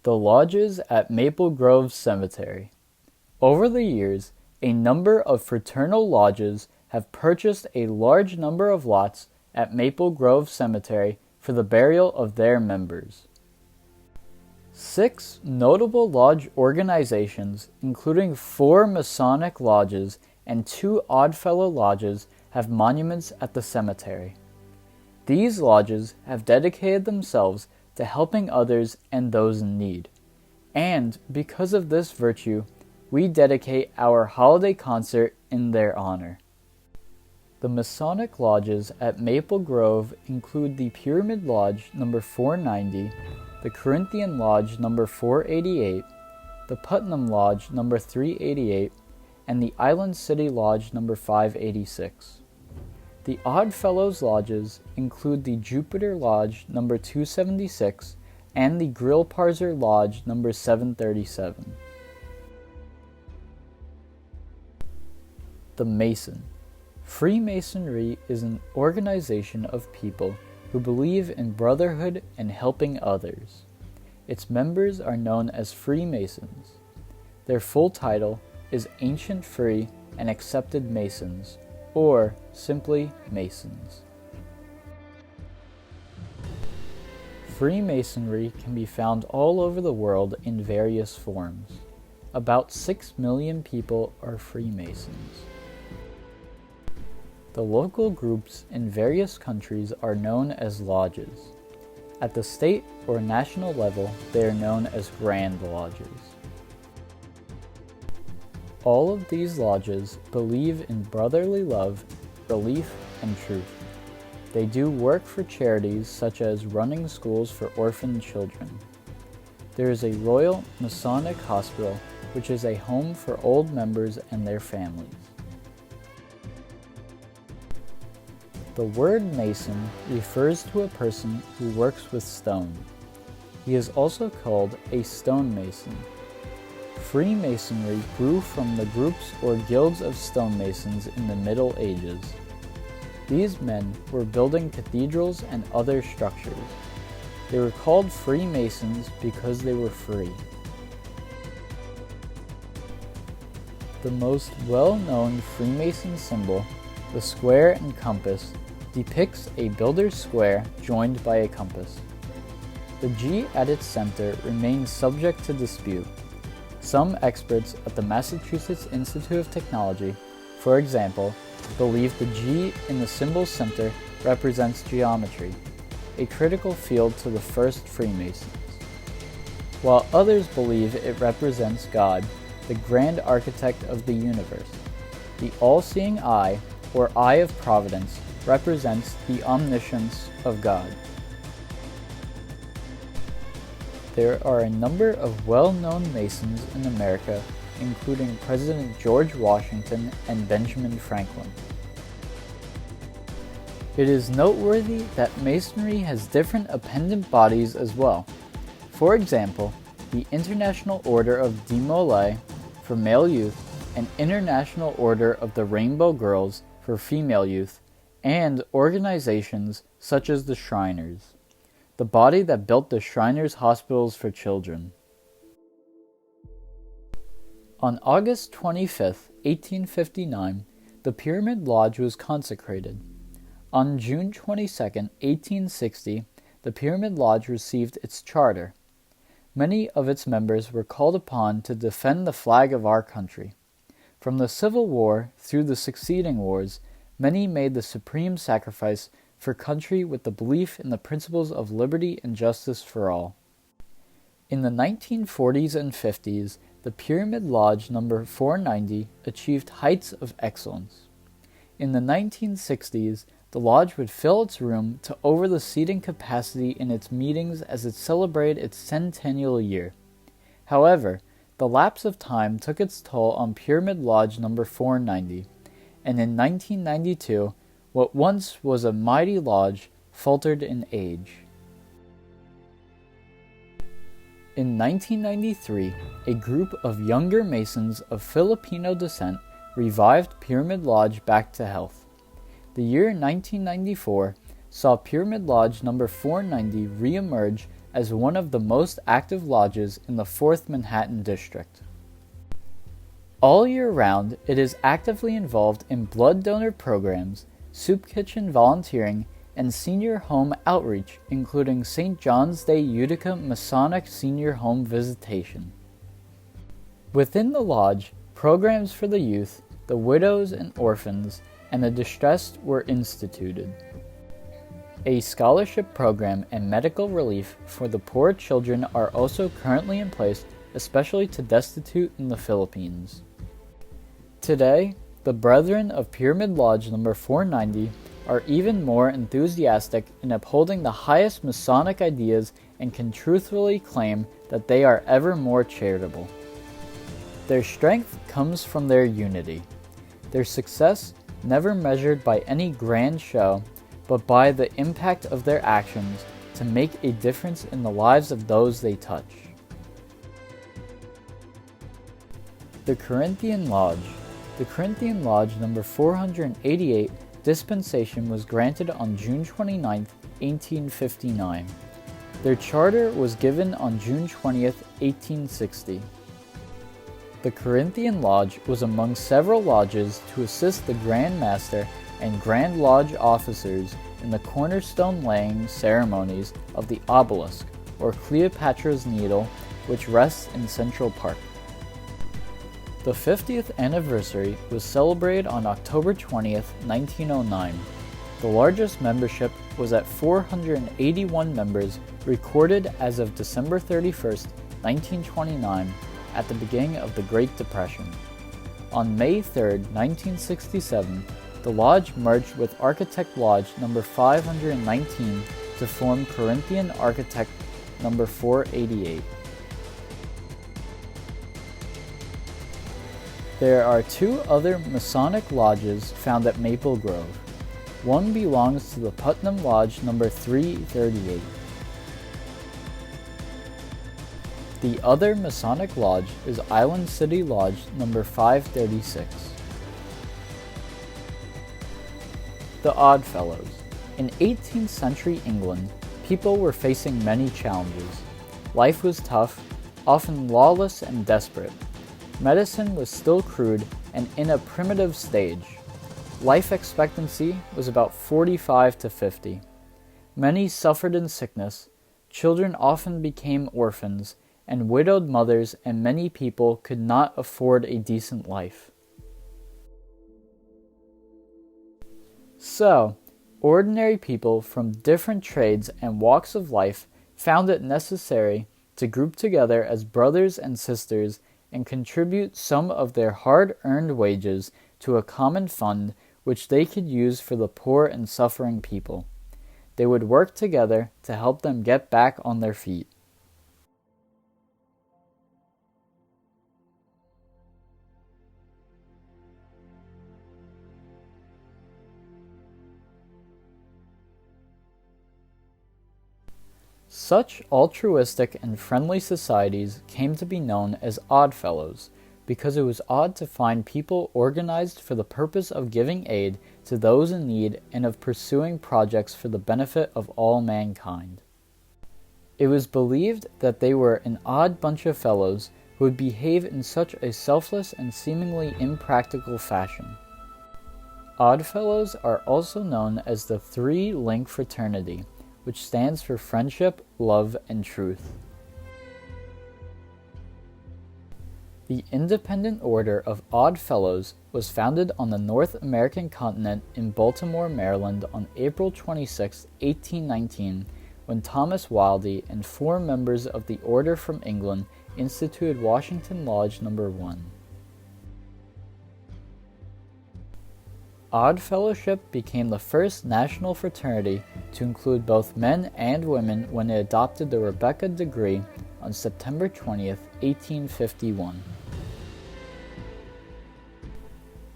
The lodges at Maple Grove Cemetery. Over the years, a number of fraternal lodges have purchased a large number of lots at Maple Grove Cemetery for the burial of their members. 6 notable lodge organizations, including 4 Masonic lodges and 2 Oddfellow lodges, have monuments at the cemetery. These lodges have dedicated themselves to helping others and those in need. And because of this virtue, we dedicate our holiday concert in their honor. The Masonic lodges at Maple Grove include the Pyramid Lodge number 490, the Corinthian Lodge number 488, the Putnam Lodge number 388, and the Island City Lodge number 586. The Oddfellows lodges include the Jupiter Lodge number 276 and the Grillparzer Lodge number 737. The Mason. Freemasonry is an organization of people who believe in brotherhood and helping others. Its members are known as Freemasons. Their full title is Ancient Free and Accepted Masons, or simply Masons. Freemasonry can be found all over the world in various forms. About 6 million people are Freemasons. The local groups in various countries are known as lodges. At the state or national level, they are known as Grand Lodges. All of these lodges believe in brotherly love, belief, and truth. They do work for charities such as running schools for orphan children. There is a Royal Masonic Hospital, which is a home for old members and their families. The word Mason refers to a person who works with stone. He is also called a stonemason. Freemasonry grew from the groups or guilds of stonemasons in the Middle Ages. These men were building cathedrals and other structures. They were called Freemasons because they were free. The most well-known Freemason symbol, the square and compass, depicts a builder's square joined by a compass. The G at its center remains subject to dispute. Some experts at the Massachusetts Institute of Technology, for example, believe the G in the symbol's center represents geometry, a critical field to the first Freemasons, while others believe it represents God, the grand architect of the universe. The all-seeing eye, or eye of providence, represents the omniscience of God. There are a number of well-known Masons in America, including President George Washington and Benjamin Franklin. It is noteworthy that Masonry has different appendant bodies as well. For example, the International Order of Demolay for male youth and International Order of the Rainbow Girls for female youth, and organizations such as the Shriners, the body that built the Shriners Hospitals for Children. On August 25, 1859, the Pyramid Lodge was consecrated. On June 22, 1860, the Pyramid Lodge received its charter. Many of its members were called upon to defend the flag of our country. From the Civil War through the succeeding wars, many made the supreme sacrifice for country with the belief in the principles of liberty and justice for all. In the 1940s and 50s, the Pyramid Lodge number 490 achieved heights of excellence. In the 1960s, the lodge would fill its room to over the seating capacity in its meetings as it celebrated its centennial year. However, the lapse of time took its toll on Pyramid Lodge number 490, and in 1992, what once was a mighty lodge faltered in age. In 1993, a group of younger Masons of Filipino descent revived Pyramid Lodge back to health. The year 1994 saw Pyramid Lodge number 490 re-emerge as one of the most active lodges in the 4th Manhattan District. All year round, it is actively involved in blood donor programs, soup kitchen volunteering, and senior home outreach, including St. John's Day Utica Masonic Senior Home Visitation. Within the lodge, programs for the youth, the widows and orphans, and the distressed were instituted. A scholarship program and medical relief for the poor children are also currently in place, especially to destitute in the Philippines. Today, the Brethren of Pyramid Lodge number 490 are even more enthusiastic in upholding the highest Masonic ideas and can truthfully claim that they are ever more charitable. Their strength comes from their unity. Their success never measured by any grand show, but by the impact of their actions to make a difference in the lives of those they touch. The Corinthian Lodge. The Corinthian Lodge number 488 dispensation was granted on June 29, 1859. Their charter was given on June 20, 1860. The Corinthian Lodge was among several lodges to assist the Grand Master and Grand Lodge officers in the cornerstone laying ceremonies of the obelisk, or Cleopatra's Needle, which rests in Central Park. The 50th anniversary was celebrated on October 20, 1909. The largest membership was at 481 members, recorded as of December 31, 1929, at the beginning of the Great Depression. On May 3, 1967, the lodge merged with Architect Lodge number 519 to form Corinthian Architect number 488. There are two other Masonic lodges found at Maple Grove. One belongs to the Putnam Lodge number 338. The other Masonic lodge is Island City Lodge number 536. The Oddfellows. In 18th century England, people were facing many challenges. Life was tough, often lawless and desperate. Medicine was still crude and in a primitive stage. Life expectancy was about 45 to 50. Many suffered in sickness, children often became orphans, and widowed mothers and many people could not afford a decent life. So, ordinary people from different trades and walks of life found it necessary to group together as brothers and sisters and contribute some of their hard-earned wages to a common fund which they could use for the poor and suffering people. They would work together to help them get back on their feet. Such altruistic and friendly societies came to be known as Oddfellows, because it was odd to find people organized for the purpose of giving aid to those in need and of pursuing projects for the benefit of all mankind. It was believed that they were an odd bunch of fellows who would behave in such a selfless and seemingly impractical fashion. Oddfellows are also known as the Three-Link Fraternity, which stands for friendship, love, and truth. The Independent Order of Odd Fellows was founded on the North American continent in Baltimore, Maryland on April 26, 1819, when Thomas Wildey and 4 members of the order from England instituted Washington Lodge No. 1. Odd Fellowship became the first national fraternity to include both men and women when it adopted the Rebecca degree on September 20, 1851.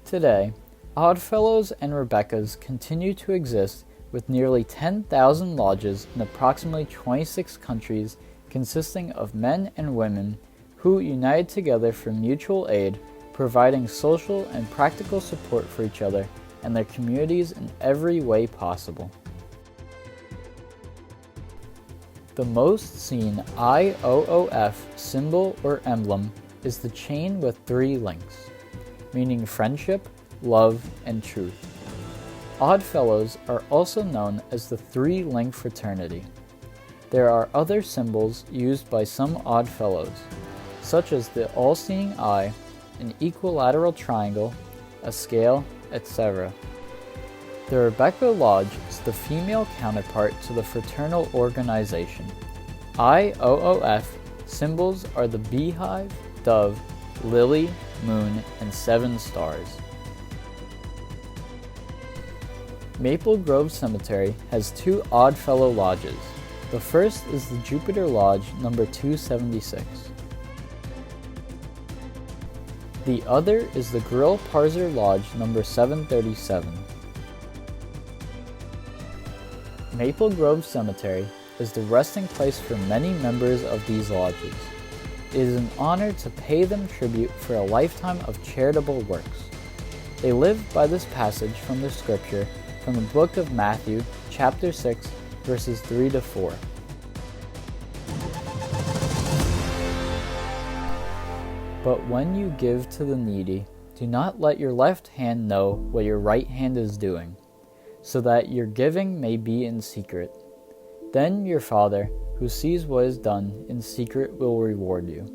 Today, Oddfellows and Rebeccas continue to exist with nearly 10,000 lodges in approximately 26 countries, consisting of men and women who united together for mutual aid, providing social and practical support for each other and their communities in every way possible. The most seen IOOF symbol or emblem is the chain with 3 links, meaning friendship, love, and truth. Oddfellows are also known as the 3-link fraternity. There are other symbols used by some Oddfellows, such as the all-seeing eye, an equilateral triangle, a scale, etc. The Rebecca Lodge is the female counterpart to the fraternal organization. IOOF symbols are the beehive, dove, lily, moon, and 7 stars. Maple Grove Cemetery has 2 Oddfellow lodges. The first is the Jupiter Lodge number 276. The other is the Grill Parser Lodge number 737. Maple Grove Cemetery is the resting place for many members of these lodges. It is an honor to pay them tribute for a lifetime of charitable works. They live by this passage from the scripture from the book of Matthew, chapter 6, verses 3 to 4. But when you give to the needy, do not let your left hand know what your right hand is doing, so that your giving may be in secret. Then your Father, who sees what is done in secret, will reward you.